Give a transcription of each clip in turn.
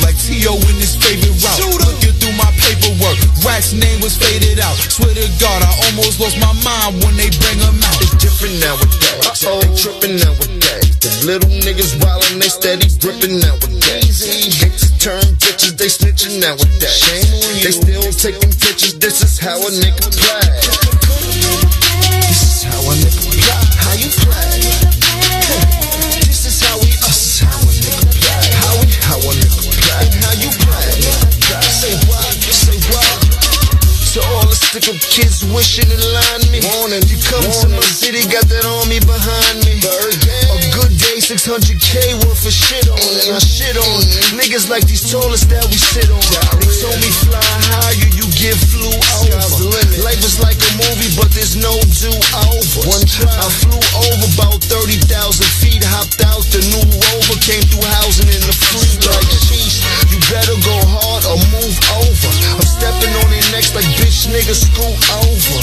like T.O. in his favorite route. Looking through my paperwork, Rat's name was faded out. Swear to God, I almost lost my mind when they bring him out. It's different nowadays, they tripping nowadays. The little niggas wildin', they steady gripping nowadays. Gangsters turn bitches, they snitching nowadays. They still taking pictures, this is how a nigga play. This is how a nigga play. How you play? This is how we us. How a nigga play. How a nigga play. And how you play. Say what? Say what? To all the stick-up kids wishing to line me. You come to my city, got that army behind me. A good day, 600K worth of shit on it. I shit on it. Niggas like these tallest that we sit on. They told me fly higher, you get flew over. Life is like a movie, but there's no do-over. I flew over about 30,000 feet, hopped out the new Rover, came through housing in the fleet like cheese. You better go hard or move over. I'm stepping on their necks like bitch niggas scoot over.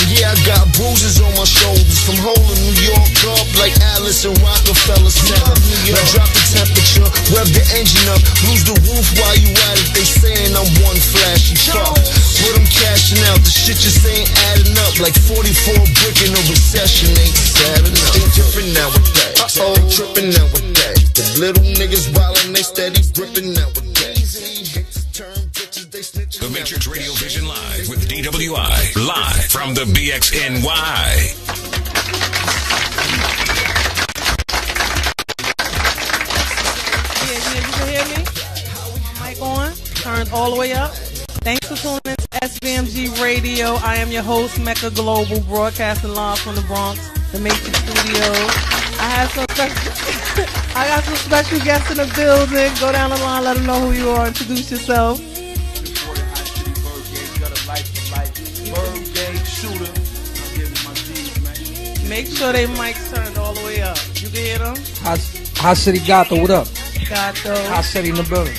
Yeah, I got bruises on my shoulders from holding New York up like Alice and Rockefeller Center. Now drop the temperature, rev the engine up, lose the roof while you at it. They saying I'm one flashy fuck, but I'm cashing out. The shit just ain't adding up. Like 44 brick in a recession ain't sad enough. They different nowadays, they tripping nowadays. The little niggas wildin', they steady gripping nowadays. The Matrix Radio Vision Live with DWI, live from the BXNY. Yeah, you can hear me? Mic on, turned all the way up. Thanks for tuning in to SVMG Radio. I am your host, Mecca Global, broadcasting live from the Bronx, the Matrix Studios. I got some special guests in the building. Go down the line, let them know who you are. Introduce yourself. Make sure they mics turned all the way up. You can hear them? Hot City Gato, what up? Gato. Hot City in the building.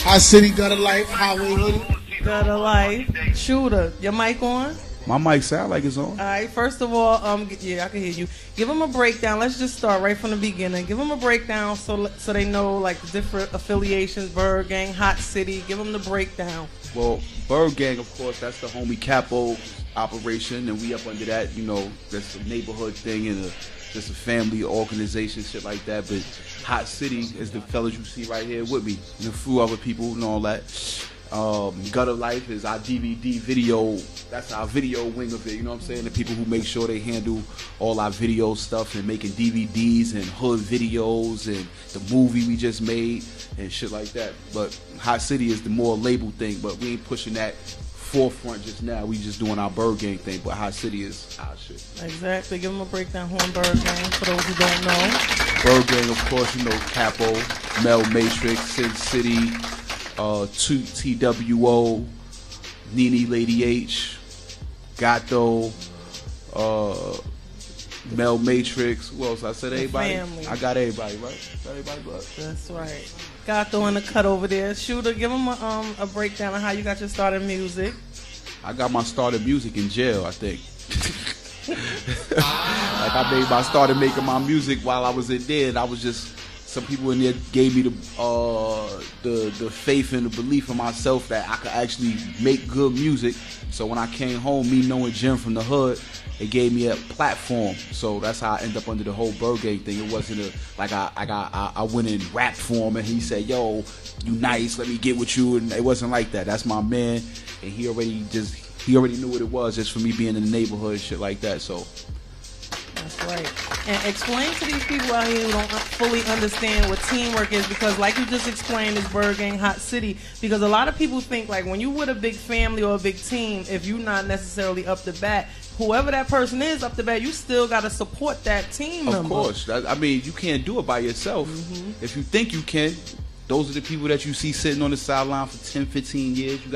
Hot City Gutter Life, Highway Hoodie. Gutter Life. Shooter, your mic on? My mic sound like it's on. All right, first of all, yeah, I can hear you. Give them a breakdown. Let's just start right from the beginning. Give them a breakdown so they know like the different affiliations, Bird Gang, Hot City. Give them the breakdown. Well, Bird Gang, of course, that's the homie Capo operation, and we up under that, you know, that's a neighborhood thing and just a family organization, shit like that. But Hot City is the fellas you see right here with me, and a few other people and all that. Gutter Life is our DVD video. That's our video wing of it, you know what I'm saying? The people who make sure they handle all our video stuff and making DVDs and hood videos and the movie we just made and shit like that. But Hot City is the more label thing, but we ain't pushing that forefront just now. We just doing our Bird Gang thing, but Hot City is our shit. Exactly. Give them a breakdown who on Bird Gang for those who don't know. Bird Gang, of course, you know, Capo, Mel Matrix, Sin City, TWO, Nene Lady H, Gato, Mel Matrix. Who else? I said everybody. Family. I got everybody, right? Got everybody but. That's right. Gato in the cut over there. Shooter, give them a breakdown of how you got your start in music. I got my start in music in jail, I think. Like I started making my music while I was in there, and I was just, some people in there gave me the faith and the belief in myself that I could actually make good music. So when I came home, me knowing Jim from the hood, it gave me a platform. So that's how I ended up under the whole Bird Gang thing. It wasn't I went in rap form and he said, yo, you nice, let me get with you. And it wasn't like that. That's my man, and he already knew what it was just for me being in the neighborhood and shit like that. So that's right. And explain to these people out here who don't fully understand what teamwork is, because like you just explained, is Bird Gang, Hot City, because a lot of people think like when you with a big family or a big team, if you're not necessarily up the bat, whoever that person is up the bat, you still got to support that team member. Of course. I mean, you can't do it by yourself. Mm-hmm. If you think you can, those are the people that you see sitting on the sideline for 10, 15 years. You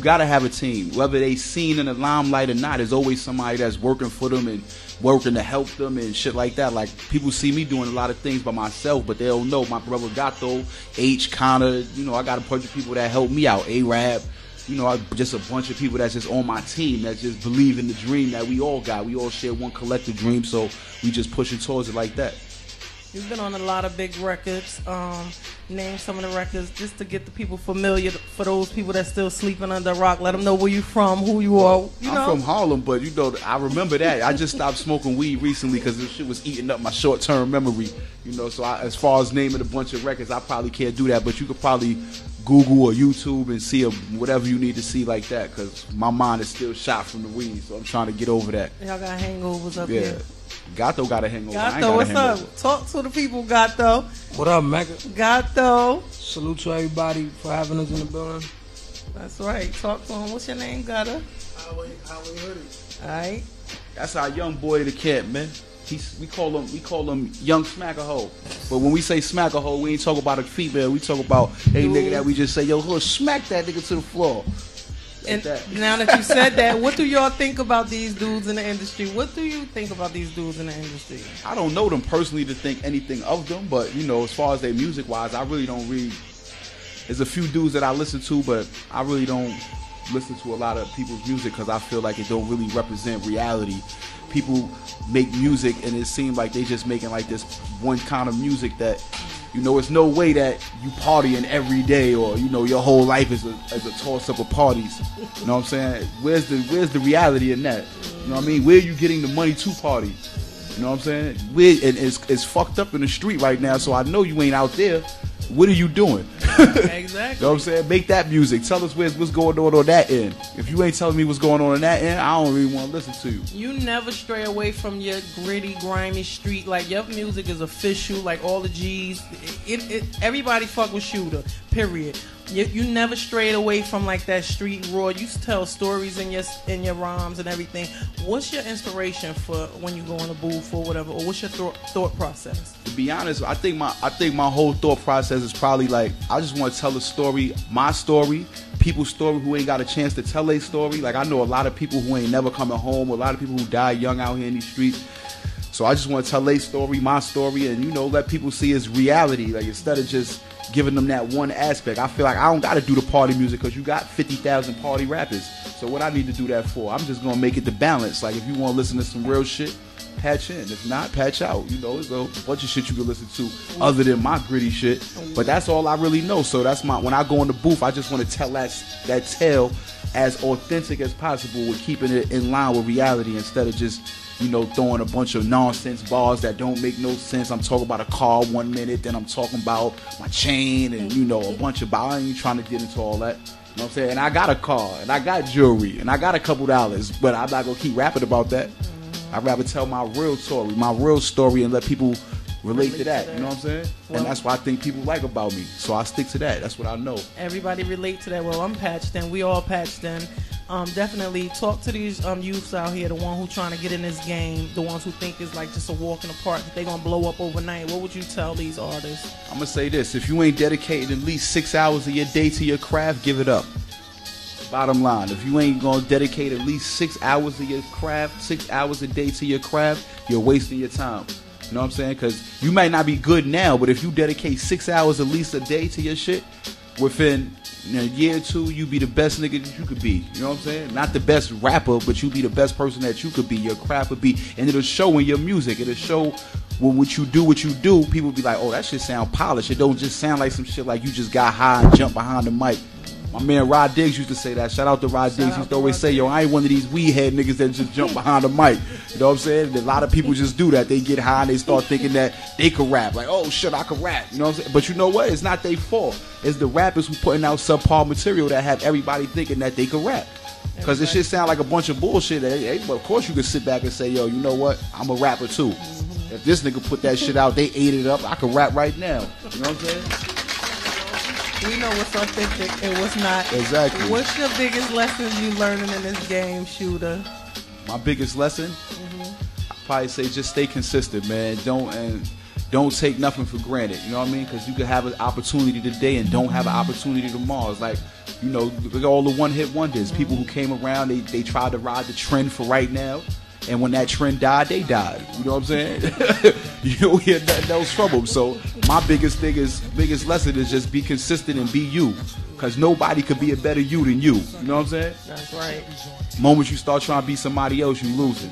gotta have a team. Whether they seen in the limelight or not, there's always somebody that's working for them and working to help them and shit like that. Like, people see me doing a lot of things by myself, but they don't know. My brother Gato, H, Connor, you know, I got a bunch of people that help me out. A-Rab, you know, just a bunch of people that's just on my team that just believe in the dream that we all got. We all share one collective dream, so we just pushing towards it like that. You've been on a lot of big records. Name some of the records just to get the people familiar. For those people that still sleeping under a rock, let them know where you from, who you are. I'm from Harlem, but I remember that. I just stopped smoking weed recently because this shit was eating up my short-term memory. So as far as naming a bunch of records, I probably can't do that. But you could probably Google or YouTube and see whatever you need to see like that, because my mind is still shot from the weed. So I'm trying to get over that. Y'all got hangovers up here. Gato got a hangover. Gato, what's up? Talk to the people, Gato. What up, Mega? Gato. Salute to everybody for having us in the building. That's right. Talk to him. What's your name, Gato? Highway Hoodie. All right. That's our young boy of the camp, man. We call him young smack-a-hole. But when we say smack-a-hole, we ain't talk about a female. We talk about a nigga that we just say, yo, hood, smack that nigga to the floor. And now that you said that, what do y'all think about these dudes in the industry? What do you think about these dudes in the industry? I don't know them personally to think anything of them, but as far as their music wise, I really don't read. There's a few dudes that I listen to, but I really don't listen to a lot of people's music because I feel like it don't really represent reality. People make music and it seems like they just making like this one kind of music that it's no way that you partying every day or your whole life is a toss up of parties. You know what I'm saying? Where's the reality in that? You know what I mean? Where are you getting the money to party? You know what I'm saying? It's fucked up in the street right now, so I know you ain't out there. What are you doing? Exactly. You know what I'm saying? Make that music. Tell us what's going on that end. If you ain't telling me what's going on that end, I don't really want to listen to you. You never stray away from your gritty, grimy street. Like, your music is official, like all the G's. Everybody fuck with Shooter, period. You never strayed away from like that street raw. You tell stories in your rhymes and everything. What's your inspiration for when you go in a booth or whatever? Or what's your thought process? To be honest, I think my whole thought process is probably like, I just want to tell a story, my story, people's story who ain't got a chance to tell their story. Like, I know a lot of people who ain't never coming home, a lot of people who die young out here in these streets. So I just want to tell their story, my story, and let people see it's reality. Like, instead of just giving them that one aspect. I feel like I don't got to do the party music because you got 50,000 party rappers. So what I need to do that for? I'm just going to make it the balance. Like, if you want to listen to some real shit, patch in. If not, patch out. There's a bunch of shit you can listen to other than my gritty shit. But that's all I really know. So that's when I go in the booth, I just want to tell that tale as authentic as possible with keeping it in line with reality instead of just throwing a bunch of nonsense bars that don't make no sense. I'm talking about a car 1 minute, then I'm talking about my chain and, a bunch of I ain't trying to get into all that. You know what I'm saying? And I got a car, and I got jewelry, and I got a couple dollars, but I'm not going to keep rapping about that. I'd rather tell my real story, and let people relate to that. You know what I'm saying? Well, and that's what I think people like about me. So I stick to that. That's what I know. Everybody relate to that. Well, I'm patched in. We all patched in. Definitely talk to these youths out here, the one who trying to get in this game, the ones who think it's like just a walk in the park, that they're going to blow up overnight. What would you tell these artists? I'm going to say this. If you ain't dedicating at least 6 hours of your day to your craft, give it up. Bottom line, if you ain't going to dedicate at least 6 hours of your craft, 6 hours a day to your craft, you're wasting your time. You know what I'm saying? Because you might not be good now, but if you dedicate 6 hours at least a day to your shit, within a year or two, you be the best nigga that you could be. You know what I'm saying? Not the best rapper, but you be the best person that you could be. Your craft would be, and it'll show in your music. It'll show when what you do, people be like, oh, that shit sound polished. It don't just sound like some shit like you just got high and jumped behind the mic. My man Rod Diggs used to say that. Shout out to Rod Diggs. He used to always say, yo, I ain't one of these weed head niggas that just jump behind the mic. You know what I'm saying? And a lot of people just do that. They get high and they start thinking that they could rap. Like, oh, shit, I could rap. You know what I'm saying? But you know what? It's not their fault. It's the rappers who putting out subpar material that have everybody thinking that they could rap. Because this shit sound like a bunch of bullshit. But of course you can sit back and say, yo, you know what? I'm a rapper too. If this nigga put that shit out, they ate it up, I could rap right now. You know what I'm saying? We know what's authentic and what's not. Exactly. What's your biggest lessons you learning in this game, Shooter? My biggest lesson? I'd probably say just stay consistent, man. Don't take nothing for granted. You know what I mean? Because you could have an opportunity today and don't have an opportunity tomorrow. It's like, look at all the one-hit wonders. People who came around, they tried to ride the trend for right now. And when that trend died, they died. You know what I'm saying? You don't hear nothing else from them. So my biggest lesson is just be consistent and be you. Because nobody could be a better you than you. You know what I'm saying? That's right. Moment you start trying to be somebody else, you losing.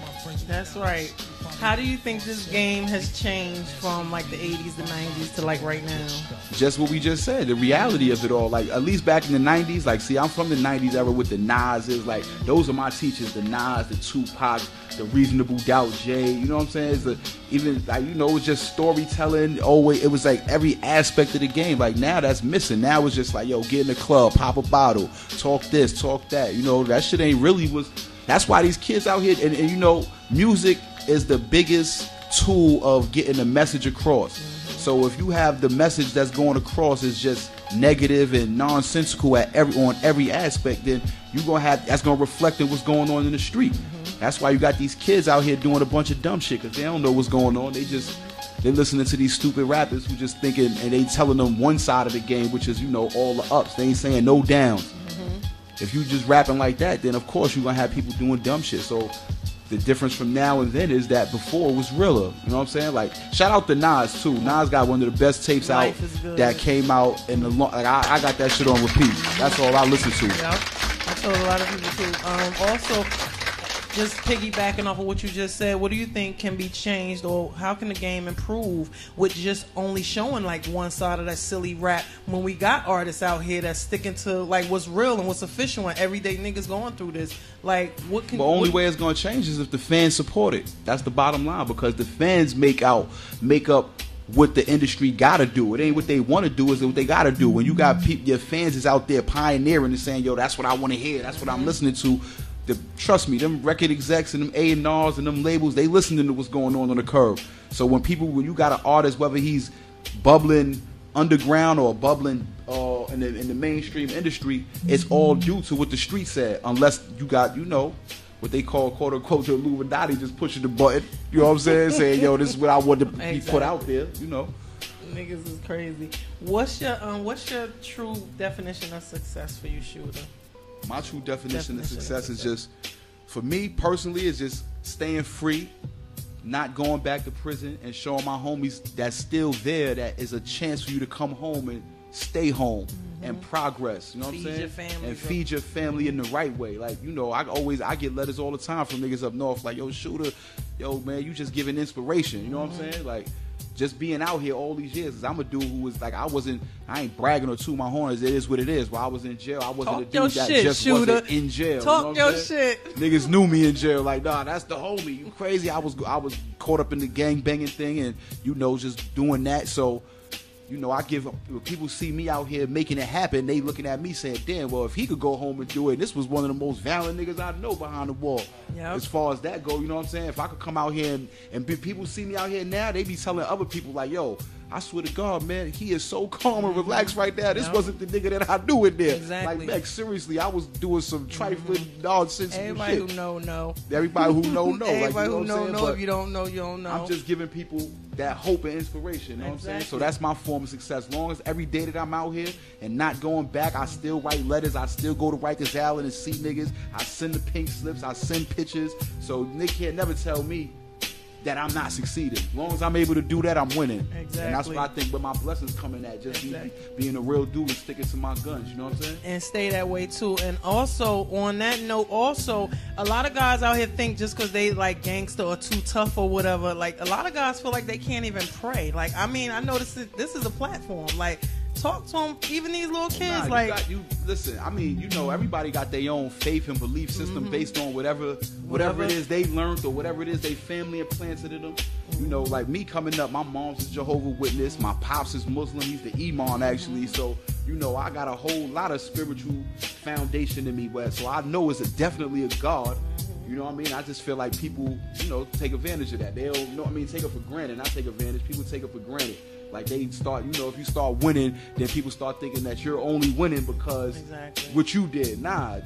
That's right. How do you think this game has changed from like the 80s, the 90s to like right now? Just what we just said, the reality of it all. Like, at least back in the 90s, like, see, I'm from the 90s era with the Nas. It was like, those are my teachers, the Nas, the Tupac, the Reasonable Doubt J. You know what I'm saying? It's even, like, you know, it was just storytelling. Always, it was like every aspect of the game. Like, now that's missing. Now it's just like, yo, get in the club, pop a bottle, talk this, talk that. You know, that shit ain't really was. That's why these kids out here, and you know, music is the biggest tool of getting the message across. So if you have the message that's going across is just negative and nonsensical on every aspect, then you gonna have that's gonna reflect in what's going on in the street. That's why you got these kids out here doing a bunch of dumb shit because they don't know what's going on. They're listening to these stupid rappers who just thinking, and they telling them one side of the game, which is, you know, all the ups. They ain't saying no downs. If you just rapping like that, then of course you're gonna have people doing dumb shit. So the difference from now and then is that before it was realer. You know what I'm saying? Like, shout out to Nas too. Nas got one of the best tapes out that came out in the long. Like, I got that shit on repeat. That's all I listen to. Yeah, I told a lot of people too. Also, just piggybacking off of what you just said, what do you think can be changed, or how can the game improve with just only showing like one side of that silly rap when we got artists out here that's sticking to like what's real and what's official and everyday niggas going through this? Like, what can? The only way it's gonna change is if the fans support it. That's the bottom line, because the fans make up what the industry gotta do. It ain't what they want to do, is what they gotta do. When you got your fans is out there pioneering and saying, yo, that's what I want to hear, that's what I'm listening to. Trust me, them record execs and them A&Rs and them labels, they listening to what's going on the curve. So when you got an artist, whether he's bubbling underground or bubbling in the mainstream industry, it's all due to what the street said. Unless you got, you know, what they call, quote unquote, the Illuminati just pushing the button. You know what I'm saying? Saying, yo, this is what I want to be put out there. You know, niggas is crazy. What's your true definition of success for you, Shooter? My true definition of success is just, for me personally, is just staying free, not going back to prison, and showing my homies that's still there that is a chance for you to come home and stay home and progress. You know what I'm saying? And feed your family in the right way. Like, you know, I get letters all the time from niggas up north like, yo, Shooter, yo, man, you just giving inspiration. You know what I'm saying? Like, just being out here all these years, 'cause I'm a dude who was like, I ain't bragging or toot my horns. It is what it is. While I was in jail, I wasn't a dude that just wasn't in jail. Talk your shit. Niggas knew me in jail. Like, nah, that's the homie. You crazy? I was caught up in the gang banging thing, and you know, just doing that. So, you know, when people see me out here making it happen, they looking at me saying, damn, well, if he could go home and do it, this was one of the most valiant niggas I know behind the wall. Yep. As far as that go, you know what I'm saying? If I could come out here and people see me out here now, they be telling other people like, yo, I swear to God, man, he is so calm and relaxed right now. This wasn't the nigga that I knew in there. Exactly. Like, Meg, seriously, I was doing some trifling nonsense. Everybody shit. who know. Everybody who know. Everybody like, you know who know. If you don't know, you don't know. I'm just giving people that hope and inspiration. You know what I'm saying? So that's my form of success. As long as every day that I'm out here and not going back, I still write letters. I still go to Rikers Island and see niggas. I send the pink slips. I send pictures. So Nick can't never tell me that I'm not succeeding. As long as I'm able to do that, I'm winning. Exactly. And that's what I think where my blessings coming at. Just being a real dude and sticking to my guns. You know what I'm saying? And stay that way too. And also, on that note, also, a lot of guys out here think just because they like gangster or too tough or whatever, like a lot of guys feel like they can't even pray. Like, I mean, I know this is a platform. Like, talk to them, even these little kids. Listen, I mean, you know, everybody got their own faith and belief system based on whatever it is they learned or whatever it is they family implanted in them. You know, like me coming up, my mom's a Jehovah's Witness, my pops is Muslim, he's the Imam actually. So, you know, I got a whole lot of spiritual foundation in me, so I know it's definitely a God. You know what I mean? I just feel like people, you know, take advantage of that. They don't know what I mean, take it for granted. Not take advantage, people take it for granted. Like, they start, you know, if you start winning, then people start thinking that you're only winning because what you did. Nah,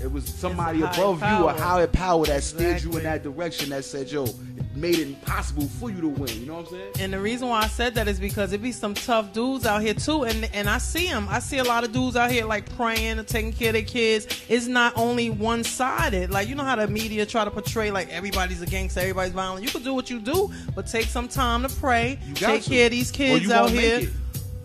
it was somebody above you, a higher power that steered you in that direction that said, yo, it made it impossible for you to win. You know what I'm saying? And the reason why I said that is because it be some tough dudes out here too. And I see them. I see a lot of dudes out here like praying and taking care of their kids. It's not only one-sided. Like, you know how the media try to portray like everybody's a gangster, everybody's violent. You can do what you do, but take some time to pray. Take care of these kids out here.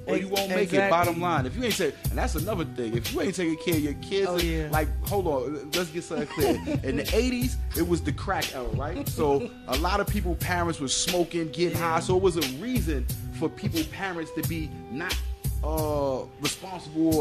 or you won't make it. Bottom line, if you ain't and that's another thing. If you ain't taking care of your kids, like, hold on, let's get something clear. In the 80s, it was the crack era, right? So a lot of people, parents were smoking, getting high. So it was a reason for parents to be not responsible or